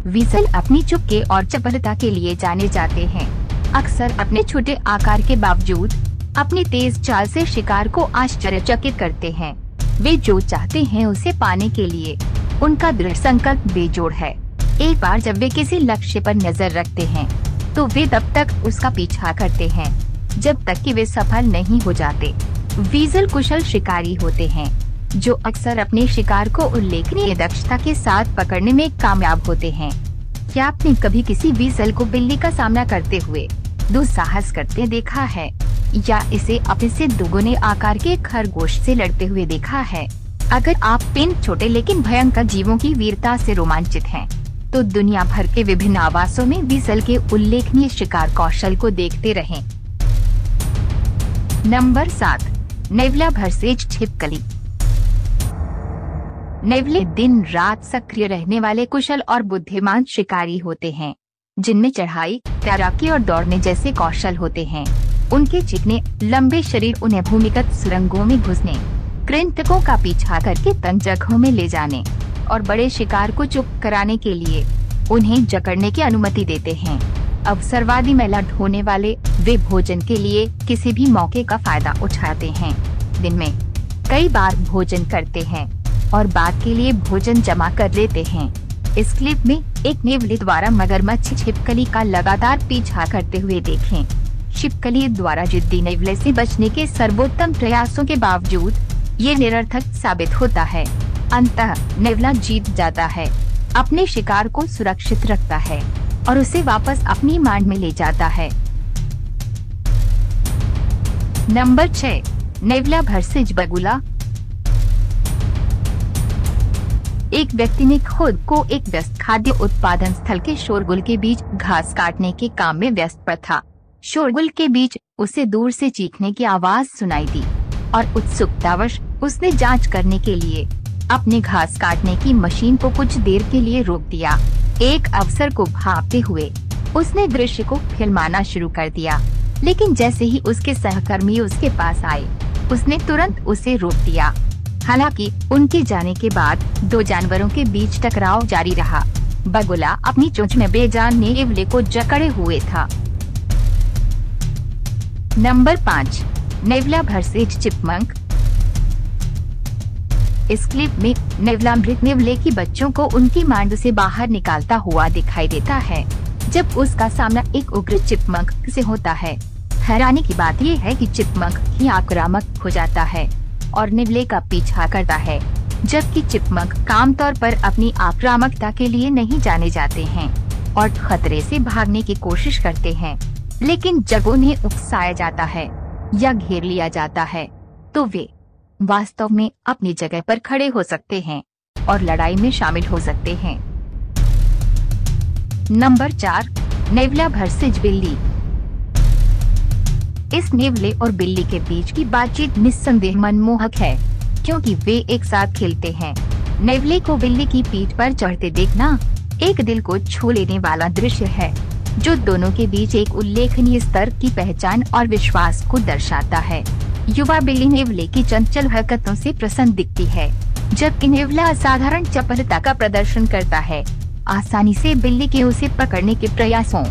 वीज़ल अपनी चुपके और चपलता के लिए जाने जाते हैं। अक्सर अपने छोटे आकार के बावजूद अपनी तेज चाल से शिकार को आश्चर्यचकित करते हैं। वे जो चाहते हैं उसे पाने के लिए उनका दृढ़ संकल्प बेजोड़ है। एक बार जब वे किसी लक्ष्य पर नजर रखते हैं तो वे तब तक उसका पीछा करते हैं जब तक कि वे सफल नहीं हो जाते। वीज़ल कुशल शिकारी होते हैं जो अक्सर अपने शिकार को उल्लेखनीय दक्षता के साथ पकड़ने में कामयाब होते हैं। क्या आपने कभी किसी वीज़ल को बिल्ली का सामना करते हुए दुस्साहस करते देखा है या इसे अपने से दोगुने आकार के खरगोश से लड़ते हुए देखा है? अगर आप इन छोटे लेकिन भयंकर जीवों की वीरता से रोमांचित हैं, तो दुनिया भर के विभिन्न आवासों में वीज़ल के उल्लेखनीय शिकार कौशल को देखते रहें। नंबर 7, नेवला भरसेज छिपकली। नेवले दिन रात सक्रिय रहने वाले कुशल और बुद्धिमान शिकारी होते हैं, जिनमें चढ़ाई, तैराकी और दौड़ने जैसे कौशल होते हैं। उनके चिकने लंबे शरीर उन्हें भूमिगत सुरंगों में घुसने, कृंतकों का पीछा करके तंग जगहों में ले जाने और बड़े शिकार को चुप कराने के लिए उन्हें जकड़ने की अनुमति देते हैं। अवसरवादी मेला ढोने वाले वे भोजन के लिए किसी भी मौके का फायदा उठाते हैं। दिन में कई बार भोजन करते हैं और बाद के लिए भोजन जमा कर लेते हैं। इस क्लिप में एक नेवले द्वारा मगरमच्छ छिपकली का लगातार पीछा करते हुए देखें। छिपकली द्वारा जिद्दी नेवले से बचने के सर्वोत्तम प्रयासों के बावजूद ये निरर्थक साबित होता है। अंततः नेवला जीत जाता है, अपने शिकार को सुरक्षित रखता है और उसे वापस अपनी मांड में ले जाता है। नंबर 6, नेवला भरसेज बगुला। एक व्यक्ति ने खुद को एक व्यस्त खाद्य उत्पादन स्थल के शोरगुल के बीच घास काटने के काम में व्यस्त था। शोरगुल के बीच उसे दूर से चीखने की आवाज सुनाई दी और उत्सुकतावश उसने जांच करने के लिए अपने घास काटने की मशीन को कुछ देर के लिए रोक दिया। एक अवसर को भांपते हुए उसने दृश्य को फिल्माना शुरू कर दिया, लेकिन जैसे ही उसके सहकर्मी उसके पास आए, उसने तुरंत उसे रोक दिया। हालांकि उनके जाने के बाद दो जानवरों के बीच टकराव जारी रहा। बगुला अपनी चोंच में बेजान नेवले को जकड़े हुए था। नंबर 5, नेवला भरसेज चिपमंक। इस क्लिप में नेवला मृत नेवले की बच्चों को उनकी मांड से बाहर निकालता हुआ दिखाई देता है, जब उसका सामना एक उग्र चिपमंक से होता है। हैरानी की बात यह है कि चिपमंक ही आक्रामक हो जाता है और नेवले का पीछा करता है, जबकि चिपमंक आमतौर पर अपनी आक्रामकता के लिए नहीं जाने जाते हैं और खतरे से भागने की कोशिश करते हैं। लेकिन जब उन्हें उकसाया जाता है या घेर लिया जाता है, तो वे वास्तव में अपनी जगह पर खड़े हो सकते हैं और लड़ाई में शामिल हो सकते हैं। नंबर 4, नेवला भरसेज बिल्ली। इस नेवले और बिल्ली के बीच की बातचीत निस्संदेह मनमोहक है, क्योंकि वे एक साथ खेलते हैं। नेवले को बिल्ली की पीठ पर चढ़ते देखना एक दिल को छू लेने वाला दृश्य है, जो दोनों के बीच एक उल्लेखनीय स्तर की पहचान और विश्वास को दर्शाता है। युवा बिल्ली नेवले की चंचल हरकतों से प्रसन्न दिखती है, जबकि नेवला असाधारण चपलता का प्रदर्शन करता है। आसानी से बिल्ली के उसे पकड़ने के प्रयासों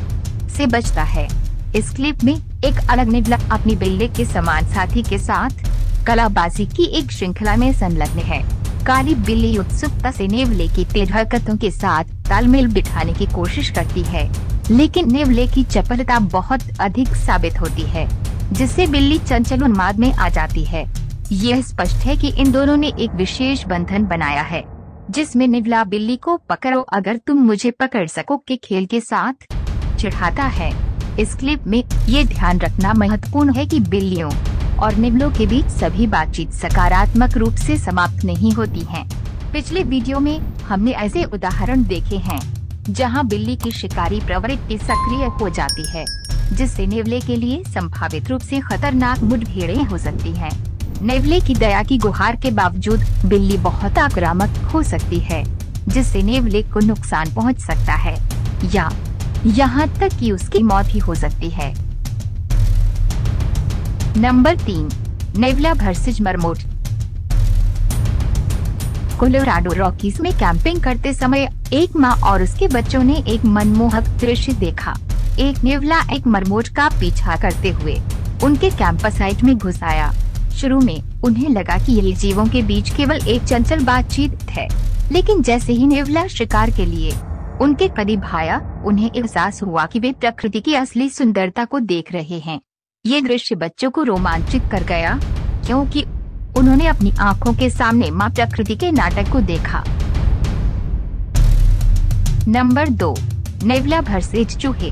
से बचता है। इस क्लिप में एक अलग नेवला अपनी बिल्ली के समान साथी के साथ कलाबाजी की एक श्रृंखला में संलग्न है। काली बिल्ली उत्सुकता से नेवले की तेज हरकतों के साथ तालमेल बिठाने की कोशिश करती है, लेकिन नेवले की चपलता बहुत अधिक साबित होती है, जिससे बिल्ली चंचल उन्माद में आ जाती है। यह स्पष्ट है कि इन दोनों ने एक विशेष बंधन बनाया है, जिसमें नेवला बिल्ली को पकड़ो अगर तुम मुझे पकड़ सको के खेल के साथ चिढ़ाता है। इस क्लिप में ये ध्यान रखना महत्वपूर्ण है कि बिल्लियों और नेवलों के बीच सभी बातचीत सकारात्मक रूप से समाप्त नहीं होती है। पिछले वीडियो में हमने ऐसे उदाहरण देखे हैं जहां बिल्ली की शिकारी प्रवृत्ति सक्रिय हो जाती है, जिससे नेवले के लिए संभावित रूप से खतरनाक मुठभेड़ें हो सकती हैं। नेवले की दया की गुहार के बावजूद बिल्ली बहुत आक्रामक हो सकती है, जिससे नेवले को नुकसान पहुंच सकता है या यहाँ तक कि उसकी मौत ही हो सकती है। नंबर 3, नेवला भरसेज मरमोट। कोलोराडो रॉकीज में कैंपिंग करते समय एक माँ और उसके बच्चों ने एक मनमोहक दृश्य देखा। एक नेवला एक मरमोट का पीछा करते हुए उनके कैंप साइट में घुस आया। शुरू में उन्हें लगा कि ये जीवों के बीच केवल एक चंचल बातचीत है, लेकिन जैसे ही नेवला शिकार के लिए उनके करीब आया, उन्हें एहसास हुआ कि वे प्रकृति की असली सुंदरता को देख रहे हैं। ये दृश्य बच्चों को रोमांचित कर गया, क्योंकि उन्होंने अपनी आंखों के सामने माँ प्रकृति के नाटक को देखा। नंबर 2, नेवला वर्सेस चूहे।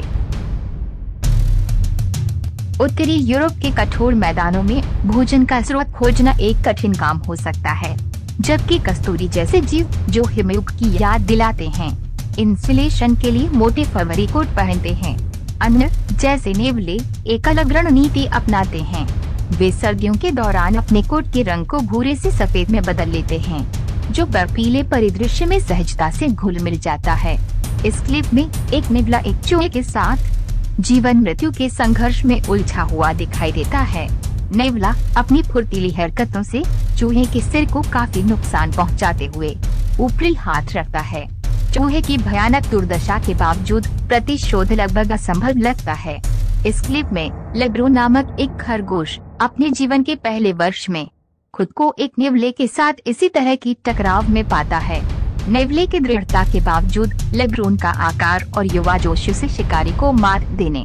उत्तरी यूरोप के कठोर मैदानों में भोजन का स्रोत खोजना एक कठिन काम हो सकता है, जबकि कस्तूरी जैसे जीव जो हिमयुग की याद दिलाते हैं, इंसुलेशन के लिए मोटे फरवरी कोट पहनते हैं। अन्य जैसे नेवले एक अलग रणनीति अपनाते हैं। वे सर्दियों के दौरान अपने कोट के रंग को भूरे से सफेद में बदल लेते हैं, जो बर्फीले परिदृश्य में सहजता से घुल मिल जाता है। इस क्लिप में एक नेवला एक चूहे के साथ जीवन मृत्यु के संघर्ष में उलझा हुआ दिखाई देता है। नेवला अपनी फुर्तीली हरकतों से चूहे के सिर को काफी नुकसान पहुंचाते हुए ऊपरी हाथ रखता है। चूहे की भयानक दुर्दशा के बावजूद प्रतिशोध लगभग असंभव लगता है। इस क्लिप में लेब्रो नामक एक खरगोश अपने जीवन के पहले वर्ष में खुद को एक नेवले के साथ इसी तरह की टकराव में पाता है। नेवले की दृढ़ता के बावजूद लेब्रोन का आकार और युवा जोश से शिकारी को मार देने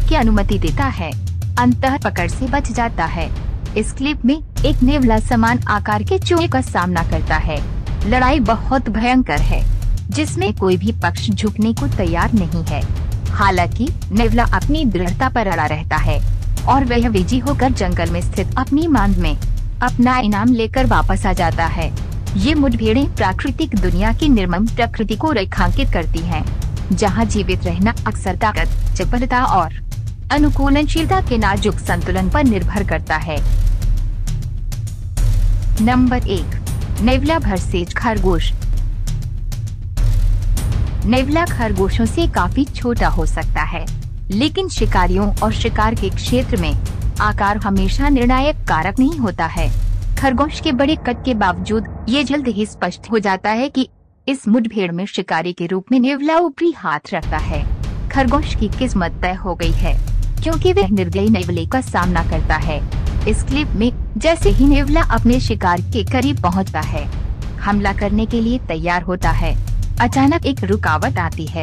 की अनुमति देता है, अंततः पकड़ से बच जाता है। इस क्लिप में एक नेवला समान आकार के चूहे का सामना करता है। लड़ाई बहुत भयंकर है, जिसमें कोई भी पक्ष झुकने को तैयार नहीं है। हालांकि नेवला अपनी दृढ़ता पर अड़ा रहता है और वह विजयी होकर जंगल में स्थित अपनी मांद में अपना इनाम लेकर वापस आ जाता है। ये मुठभेड़ें प्राकृतिक दुनिया की निर्मम प्रकृति को रेखांकित करती हैं, जहां जीवित रहना अक्सर ताकत, चपलता और अनुकूलनशीलता के नाजुक संतुलन पर निर्भर करता है। नंबर 1, नेवला वर्सेस खरगोश। नेवला खरगोशों से काफी छोटा हो सकता है, लेकिन शिकारियों और शिकार के क्षेत्र में आकार हमेशा निर्णायक कारक नहीं होता है। खरगोश के बड़े कद के बावजूद ये जल्द ही स्पष्ट हो जाता है कि इस मुठभेड़ में शिकारी के रूप में नेवला ऊपरी हाथ रखता है। खरगोश की किस्मत तय हो गई है, क्योंकि वह निर्दयी नेवले का सामना करता है। इस क्लिप में जैसे ही नेवला अपने शिकार के करीब पहुंचता है, हमला करने के लिए तैयार होता है, अचानक एक रुकावट आती है।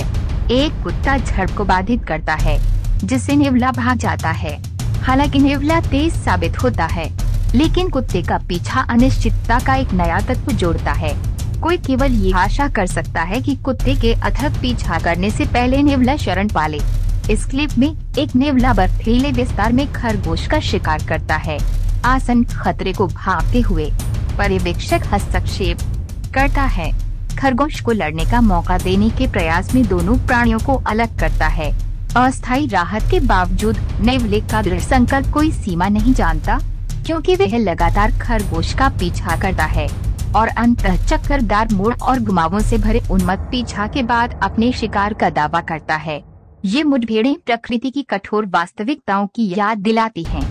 एक कुत्ता झड़प को बाधित करता है, जिससे नेवला भाग जाता है। हालांकि नेवला तेज साबित होता है, लेकिन कुत्ते का पीछा अनिश्चितता का एक नया तत्व जोड़ता है। कोई केवल ये आशा कर सकता है कि कुत्ते के अथक पीछा करने से पहले नेवला शरण पाले। इस क्लिप में एक नेवला बर्फीले विस्तार में खरगोश का शिकार करता है। आसन खतरे को भांपते हुए पर्यवेक्षक हस्तक्षेप करता है। खरगोश को लड़ने का मौका देने के प्रयास में दोनों प्राणियों को अलग करता है। अस्थायी राहत के बावजूद नेवले का दृढ़ संकल्प कोई सीमा नहीं जानता, क्योंकि वह लगातार खरगोश का पीछा करता है और अंततः चक्करदार मोड़ और घुमावों से भरे उन्मत्त पीछा के बाद अपने शिकार का दावा करता है। ये मुठभेड़ें प्रकृति की कठोर वास्तविकताओं की याद दिलाती हैं,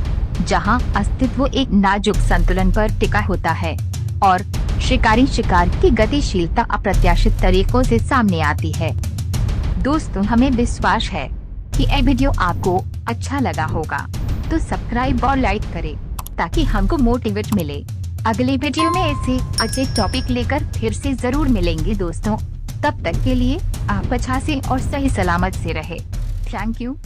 जहां अस्तित्व एक नाजुक संतुलन पर टिका होता है और शिकारी शिकार की गतिशीलता अप्रत्याशित तरीकों से सामने आती है। दोस्तों, हमें विश्वास है कि यह वीडियो आपको अच्छा लगा होगा, तो सब्सक्राइब और लाइक करें ताकि हमको मोटिवेट मिले। अगले वीडियो में ऐसे अच्छे टॉपिक लेकर फिर से जरूर मिलेंगे दोस्तों। तब तक के लिए आप अच्छा से और सही सलामत से रहे। Thank you.